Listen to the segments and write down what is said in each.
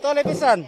Tole pisan.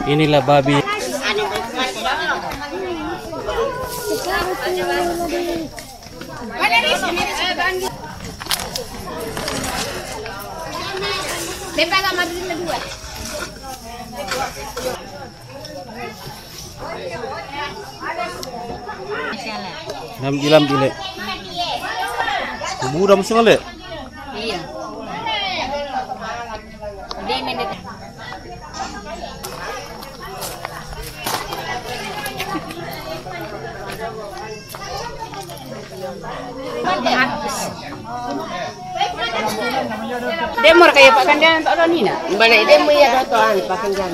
Inilah babi. Lam dile. Buram sekali. Iya. Dia menit. Demor kayak Pak Kandian tak ada Nina. Balik demo ya dotoan Pak Kandian.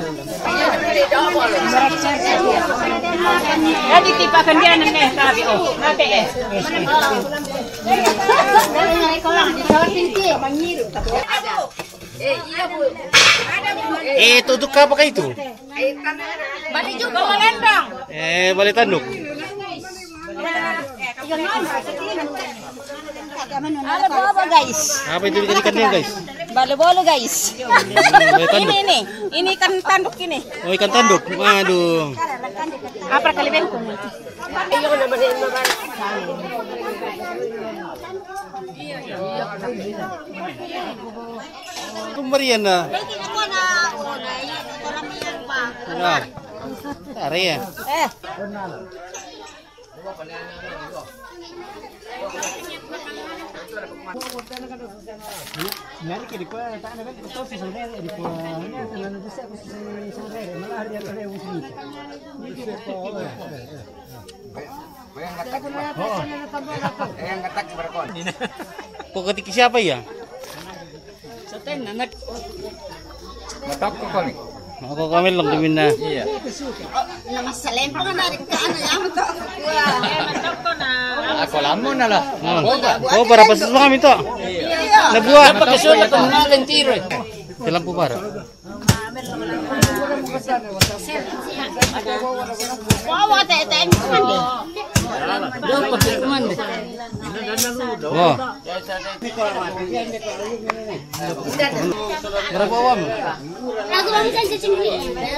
Jadi tipe Pak Kandian nih tapi oh, nanti Itu untuk apa itu? Balik juga melendang. Balik tanduk. Ada apa guys? Apa itu ikannya guys? Balo-balo guys. Ini ikan tanduk ini. Oh ikan tanduk. Waduh. Apa kali bento? Kumarian na. Nah. Area. Nyari ke di ko tak ada kan betul sih sebenarnya di ko dengan bisa aku sebenarnya malah hari yang ada usul. Yang ketak berkon. Kok ketik siapa ya? Soten anak. Matok ko kami. Ako kami lang dimin na. Iya. Nama selempang na rin ka ano yan to. Matok ko na. Ako lamo na lah. Oh, para pasas mo kami to. Nabuhat. Napakasulat ang nalang tiro. Silang po para. Wow, tete mandi. Do patik mandi. Oh. Berapa awam? Aku mau bisa sini.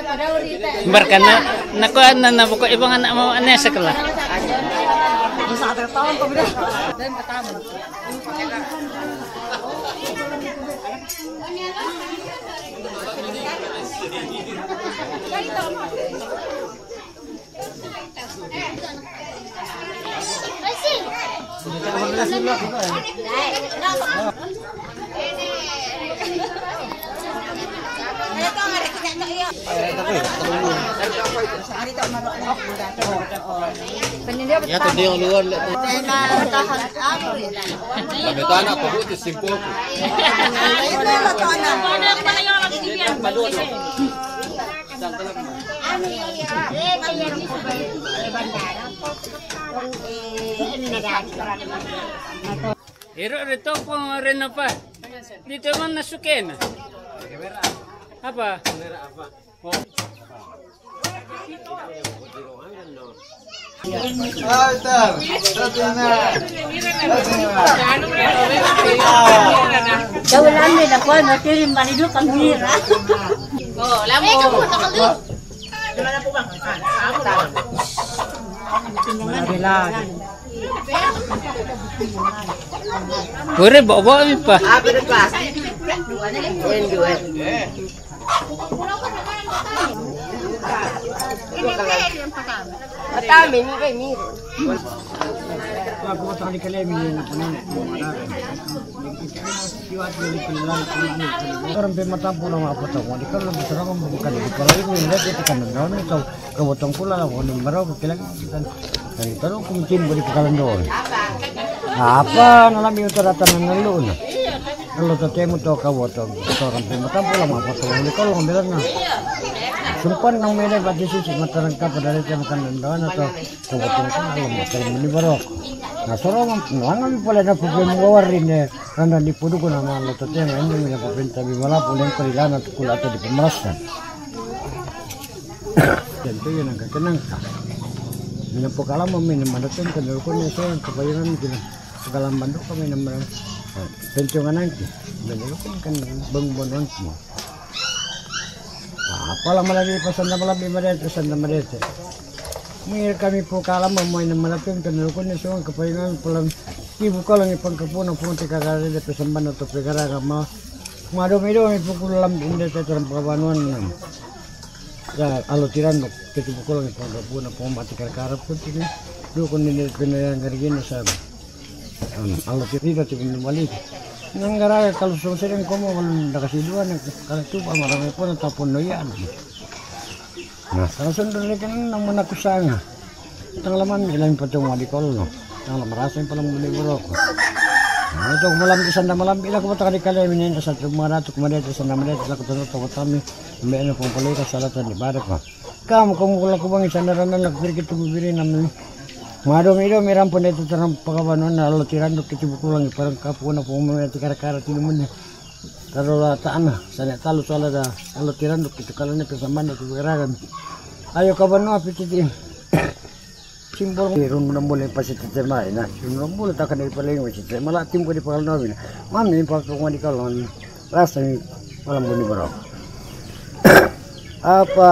Pada urita. Barkana nako na buko ibang anak mo ane sekolah. Ini Ya tuh dia luar. Kami tanah ko buti simpo ko. Iro rito kung reno pa. Dito man nasukin. Apa? Kawalan nila po, natirin manido kang hira. Oh, alam mo. Ure bawa mi pa. Aku tadi kali ini orang pemata pulang apa tahu di kalau besar orang bukan di kalau itu lihat itu kan orang itu kebotong pula lah orang baru kekilan kita dari terus kumcin beri pekalan doang apa nalam itu rata nangalun kalau tetemu to kebotong orang pemata pulang apa tahu di kalau ngambil na sumpan nang mede baju sisi mataran kapal dari makan doang atau kebotong kan kalau makan ini baru nah sorong nangan pala na problem wawarin eh karena dipudu ko naman lato tayo ngayon yung napapinta bimala pulang kalilan at kulata di pemerasan dan itu yang agak tenang minum pokala meminum madatin kenal ko niya siya kabayaran kita pakalam bandok kami naman pensiongan nanti dan itu kan bang mo apalah malagi pasanda malabi madete pasanda madete Mir kami po kalam mamoy na malapim kanil ko ni so kapaingan pulang ibu ko lang ipangkapuno po tikagari de pesamban to pegara ma mado mi po kulam inde te terang pagawanuan ya alo tirando ke ibu ko lang ipangkapuno po matikagara po tini do ko ni pinayang garigin sa alo tirida ti balik nanggara kalau so sering ko mo nakasiduan kalau tu marami po na tapon no yan. Nah, kalau sendiri kan namun aku sangat tengelaman ilang patung wali kolno, tengelaman merasain palang beli buruk. Nah, itu malam di sana malam ilang aku patah kali ini satu maratuk kemudian di sana kemudian aku tahu tahu kami mbak ini pempelai kesalatan di barat mah. Kamu laku bangi sandaran laku pergi tubuh biri namun. Mado mido miram pun itu terang pagawanan lalu tiran duk kita bukulang parang kapuna pumai tikar-kara tinumun. Taruh tanah, saya tahu soal ada kalau tiran duk itu kalau ni pesaman itu gerakan. Ayo kawan apa itu simbol irun boleh pasti terjemah nah irun boleh takkan dari paling macam malah tim ko di pakal namin mami pak ko di kalon rasa malam bunyi berok apa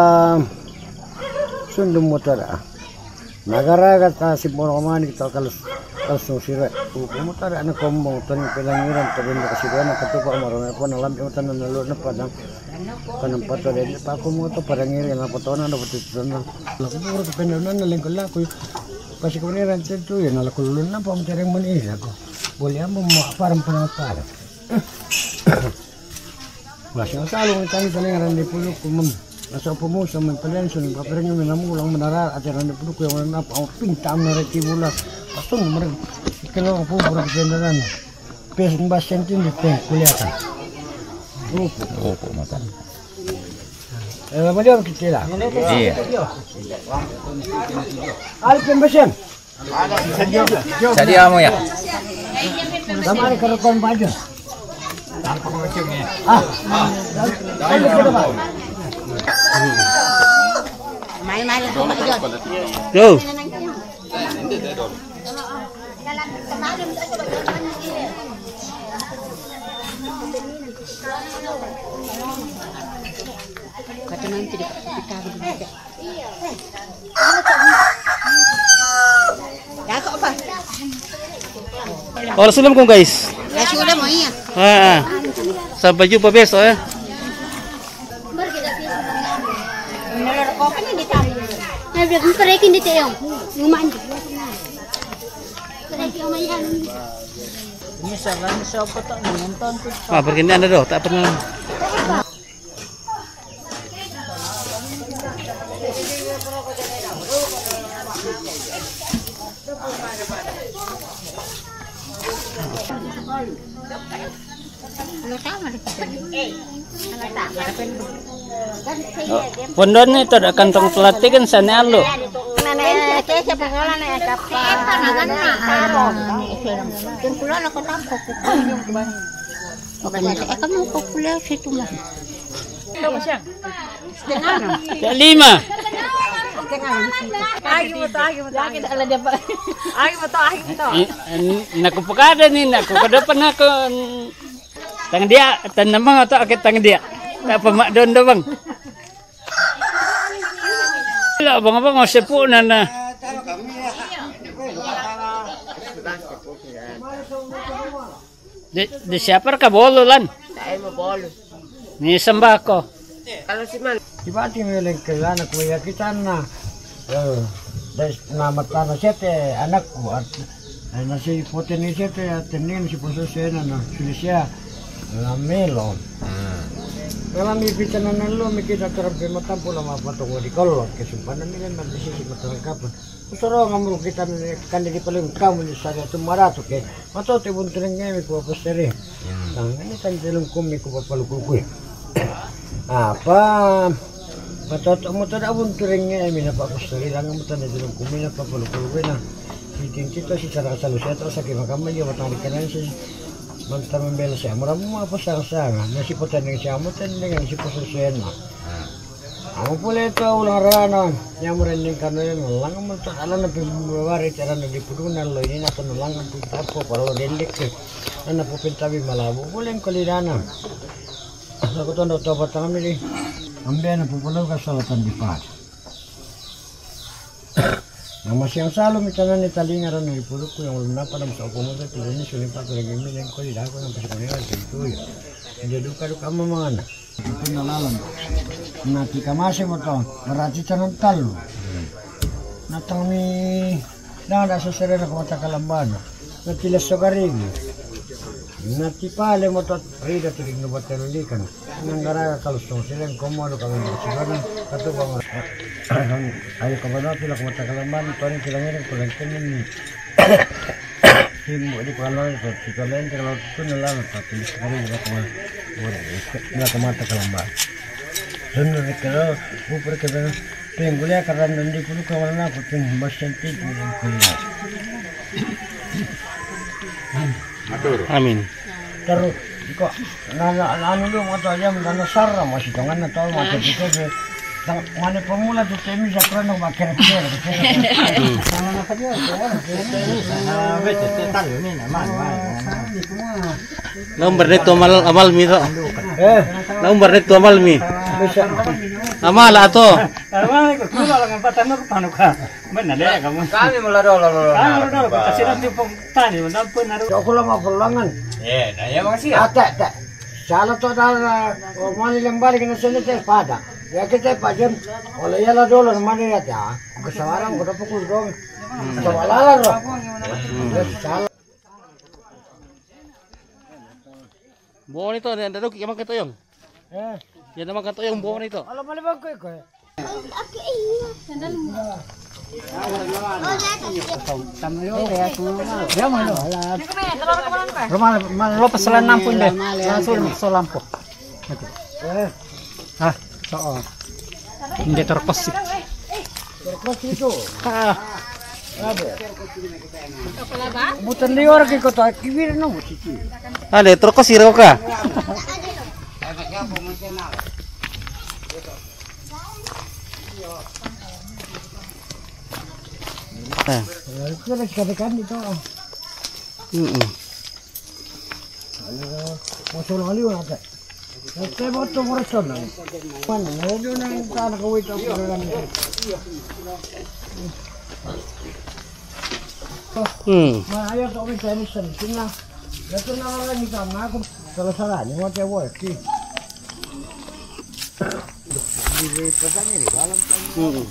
sundum motor negara kata simbol mana kita kalau sira motor anak kombong tani pelangiran tabin kasihan ketupa marone pun alam jautan lalu na padang kanang pato dari paku mo to parangir na patona na patutan na puro kependenan na lengkol ko kasi ko ni ranted to yan nalakulun na pa mencari manila ko boleh mo parang panapara masih salong tani talingan di puluk ko mem asa po mo sa man palenson paparang yung namulang manara at yan di puluk ko yung napa pintam na retibula patong mer kilo po puro kependenan pes mbas sentin di teh kuliatan Opo, mata. Mayor kita lah. Iya. Alpen besen. Jadi amo ya. Sama ada kerukuan baju. Main-main itu Pak John. Yo. Kata nanti di kita begitu. Ya kok apa? Oh, assalamualaikum guys. Ya sudah mau iya. Sampai jumpa besok ya. Benar kok kan di tamu. Nah, biar kerekin di teyong. Lumayan. Kerekin lumayan. Ini saran siapa tak nonton tu. Begini anda doh, tak pernah. Pondon itu ada kantong pelatih kan sana lo. Lima. Naku pekada nih, naku ke depan aku. Tang dia, tanamang atau akit tang dia. Tak pemak don bang. Lah bang abang mau sepuh nana. Di siapa ka bolo lan? Saya mau bolu. Ni sembako. Kalau si man. Diba tinggalin ka anak ko ya kita na. Dahil namatay na siya anak ko at nasi puti ni siya tenin si puso siya na siya na melon. Kalau mipita na nalo mikita terap di mata pula mapatungo di kolot kesumpanan nila magdisisi matalangkapan. Usoro nga mo kita kan di paling kamu ni sada tumarato ke mato te bunturing ngemi ko aposteri. Nang ini tan telung kumi ko papalukul. Apa matot mo tada bunturing ngemi na paposteri lang mo tan telung kumi na papalukul na. Siting kita si cara salusya to sa kimakamay yo matali kanan si Mantan membela saya, murah mau apa sang-sangan, nasi potan yang saya mutan dengan si posusen mah. Aku boleh tahu ulang rana, yang murah ini karena yang ulang mutan ala nabi bawari cara nabi pudunan lo ini nak ulang nabi tapo kalau dendek ke, anak pupin tabi malabu boleh kolidana. Aku tahu tahu batang ini, ambil anak pupulau kesalatan di pas. Nama siang selalu misalnya ni tali ngaran dari puluku yang belum dapat dalam soal komodo tu ini sulit pak lagi ini yang kau tidak aku sampai sekarang itu ya. Jadi duka mana? Itu nalalan. Nanti kamasi betul. Berarti tanam talu. Natang ni dah ada sesuatu nak mata kalamban. Nanti lesokarigi. Nanti pale motot rida turing nubat terulikan. Nanggara kalau sosialen komodo kalau bersekarang katu bangun. Ayo kapan pila ko matakalamban ito rin sila ngayon kung nagtingin ni Himu di kalau itu kita lain kalau itu nalang tapi sekarang juga kemana nggak kemata kalamban dan kalau upur kita penggulnya karena nanti kudu kawan aku ting masih tinggi kuliah. Amin. Terus kok anu lu mau tahu aja mana sarra masih tangan atau macam itu mana pemula tu temi sakran nak makan kira. Nomor itu amal mi to. Nomor itu amal mi. Amal atau? Amal ko kuno lang patano ko paano ka. Mana deh kamu. Kami melado Kalau kasih nanti tani mana pun naruh. Aku lama pulangan. nah ya makasih ya. Tak. Salah tu dah mana lembari kena sini teh pada. Ya kita pajam, kalau ya lah dolar mana ya dah. Kesawaran kita pukul dong. Kesawaran loh. Salah. Buang itu ada dok yang makan toyong. Ya nama makan toyong buang itu. Kalau mana bang kau? Rumah lo pesanan 60 deh. Langsung lampu. So. Hindi terkos. Terkos itu. Bukan lior ke kota kibir no sih. Ada terkos sih ka. Itu kan itu. Masuk lagi ada. Saya butuh mereka nih. Mana? Dia nang tanah kau itu kan. Ayo kau bisa ni sentuh. Itu nama lagi sama aku. Kalau salah ni mau coba ki. Di pesan ini dalam tadi.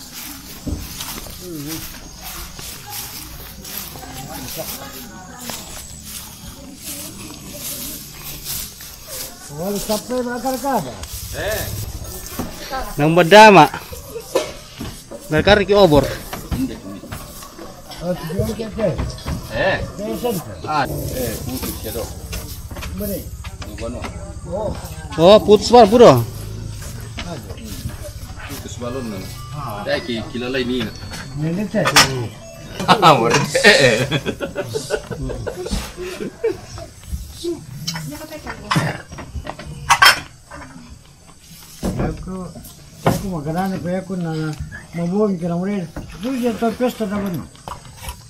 Wala sampai bakar kada. Nang beda mak. Mereka ki obor. Oh, tujuan kita. Desen. Putus ya dok. Beri. Oh, Oh, putus bal puro. Putus balon na. Dahil kilala ini. ini teh. Aku makanan apa aku na mabuang kira murid. Itu dia tu pesta dah benar.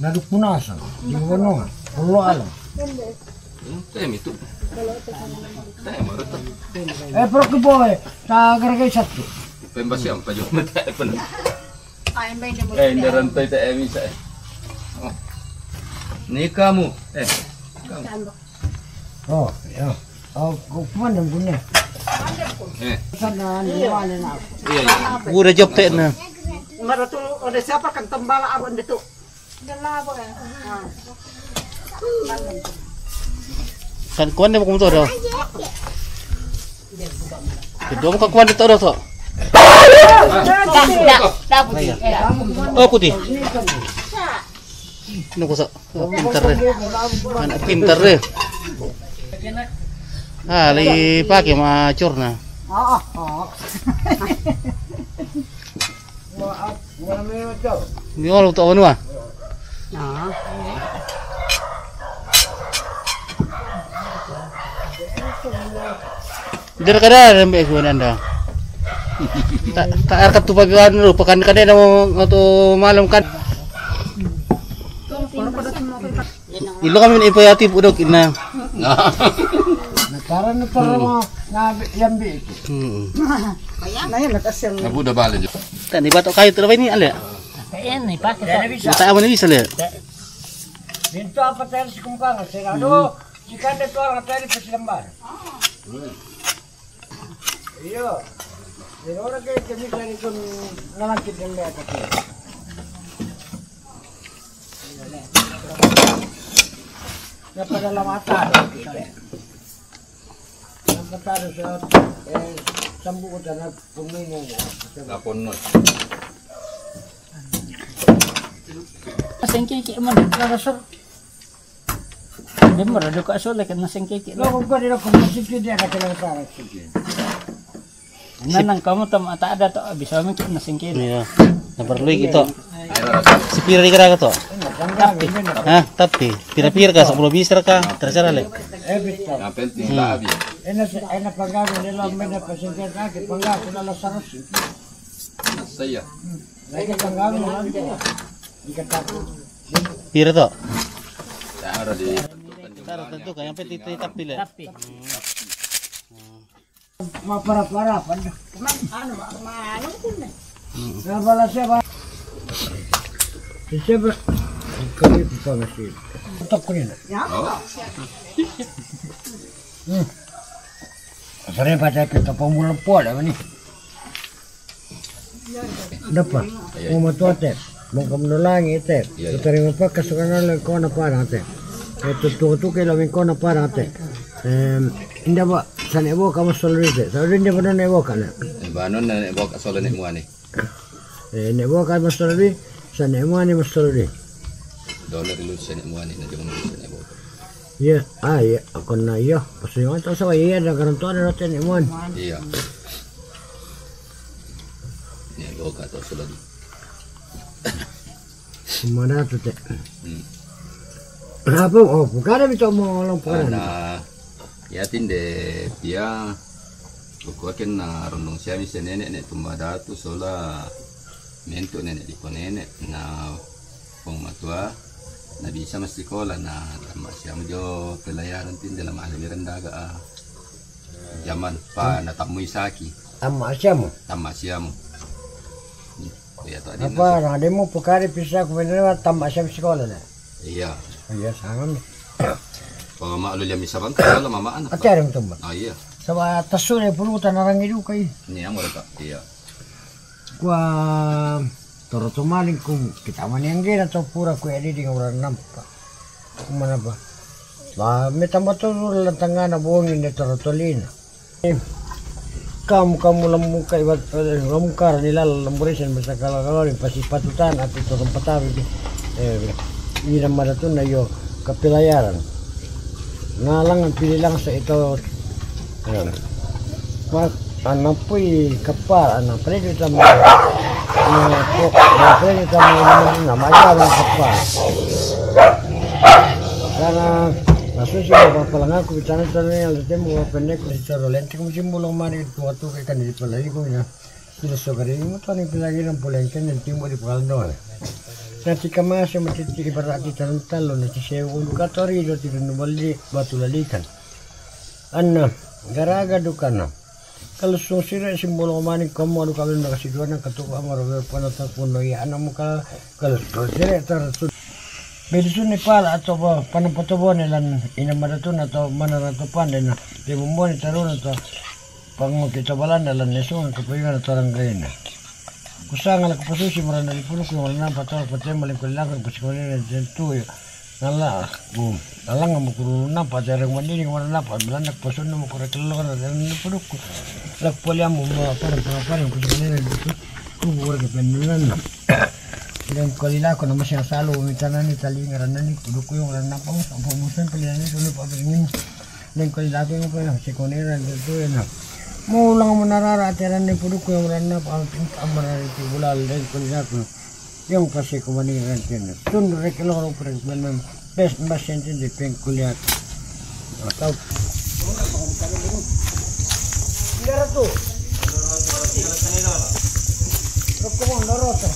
Naduk punasan. Di mana? Perlu alam. Itu. Pero ke boy, tak gergai satu. Pembas yang pajak mata pun. Ay, may demo. Hindi rantay ta bisa. Ni kamu. Oh, ya. Oh, kuman yang punya. Sana ni wala na. Iya. Udah job te na. Mara tu ada siapa kan tembala abon itu. Kan kuan mo kumto daw. Kedua mo kuan dito daw to. Oh putih. Ano ko sa? Pintar rin. Anak pintar rin. Ah, lagi pakai macur na. Di all to ano ah. Dira kada rembe ko nanda. Tak arkat tu pagkan lu pekan kada mo to malam kan. Ilo kami ipayati pudok ina. Nakaran na tara na yambi. Na yan nakasyang. Nabuda bala jo. Tani batok kayu tu ini ale. Ayan, ipakai tak. Tak aman bisa le. Dito apa tayo si kumpang serado. Jika ada tu orang tayo sa lambar. Iyo. Pero orang kayo kami sa ikon nalangkit ng leta ko. Napadala mata. Napadala sa sambu ko na pumino. Tapon no. Sengkiki man. Nakasar. Di mo rado ka sulit na sengkiki. Lo kung kaya ko masipid dia katilang parang sige. Nanang kamu tak ada to bisa mungkin na sengkiki. Iya. Naperlu gitu. Sepira kira to. Ah, tapi pira-pira ka 10 bisir ka terserah le. Betul. Yang penting tak habis. Enak panggago nila may napasingkat aki panggago na lasaros. Saya. Lagi panggago na lang. Dikatakan. Pira to. Tak ada di. Taruh tentu kan yang penting tapi le. Tapi Maparap-parapan. Ano pun na. Nabala siya ba? Siya ba? Kami po pa nasi. Utak ko nila. Sering baca kita pemulang pola ni. Dapat. Mau matuate. Mau kamulangi te. Terima pa kasukanan lang ko na parang te. Ito tu kailan ko na parang te. Indah ba sa nebo kamu solite. Sa rin ba na nebo kana. Banon na bawa solo ni muani. Nebo kamu solite. Sa nebo ni solite. Dollar lu sa ni muani na jung sa ni bawa. Iya, iya, ako na iyo. Kasi yung ito sa iya na karantuan na natin imuan. Iya. Ni bawa ka to solo. Mana tu te? Apa? Oh, bukan ada mo lang po. Na ya tinde dia bukuakin na rondong siya bisa nenek nek tumada tu sola mento nenek di nenek na pengmatua na bisa mesti sekolah na tama siya mo jo pelayaran tinde dalam aliran daga zaman pa na tamu isaki Tama siya mo. tama siya mo ya to adin Apa? Ada mo pukari pisa ko na tama siya sa sekolah na. iya Iya, sangat. pag maalu liya misabang kala mama anak Ate aring tumba. iya Sa taso na pulutan na rangidu kay. niya mo ka iya Kwa toro tumaling kung kita man yang gina to pura ko edi ding orang nampa. Kumana ba? Ba metamba to lantanga na buongin ni toro tolina. kamu lamuka ibat lamukar nila lamurisan basta kalau pasti patutan at ito kang patawi ini naman ito na yo kapilayaran nalang ang pililang sa ito anak po'y kapal anak pwede ito mo pwede ito mo mayalang kapal karena Maksudnya siapa palang aku bicara yang lebih mau pendek secara lenti mesti mulai mari waktu kan di pelai ko ya tidak sogari mo tani pelagi ng polengken ng timo di paldo nanti kamas mesti ibarat di talo nanti saya undukatori do tidak nubali batu lalikan anna garaga dukana kalau sungsira simbol mani kamu adu kawin na kasi duan ng katuko amaro panata puno ya ana muka kalau sungsira terus Bedisun ni pala atau panapotobo nilan inamadatu na to manaratupan din na di bumbo ni tarun na to pangukitabalan dalan nesungan kapayungan na torang gayin na kusang ala kapasusi maranda di puno kung wala na patawag patay malingkulilakan pasikunin na dyan tuyo nala alang ang mukuro na patarang maniling wala na paglanak pasun na mukuro kalalakan na dyan na puno ko lakpalya mo mga parang pasikunin na dito kung wala kapendunan na dan kalila ko naman siya salo umitanan ni talingaran na ni tulog ko yung wala na pang pumusan palihan ni tulog pa tingin dan kalila ko yung pala si konera dito yan mo lang mo nararatiran ni tulog ko yung wala na pang amara ito bulal dan kalila ko yung kasi kumaniran din tun rekilo ko pero man best machine din di peng kuliat atau Garato. Rokko mo narota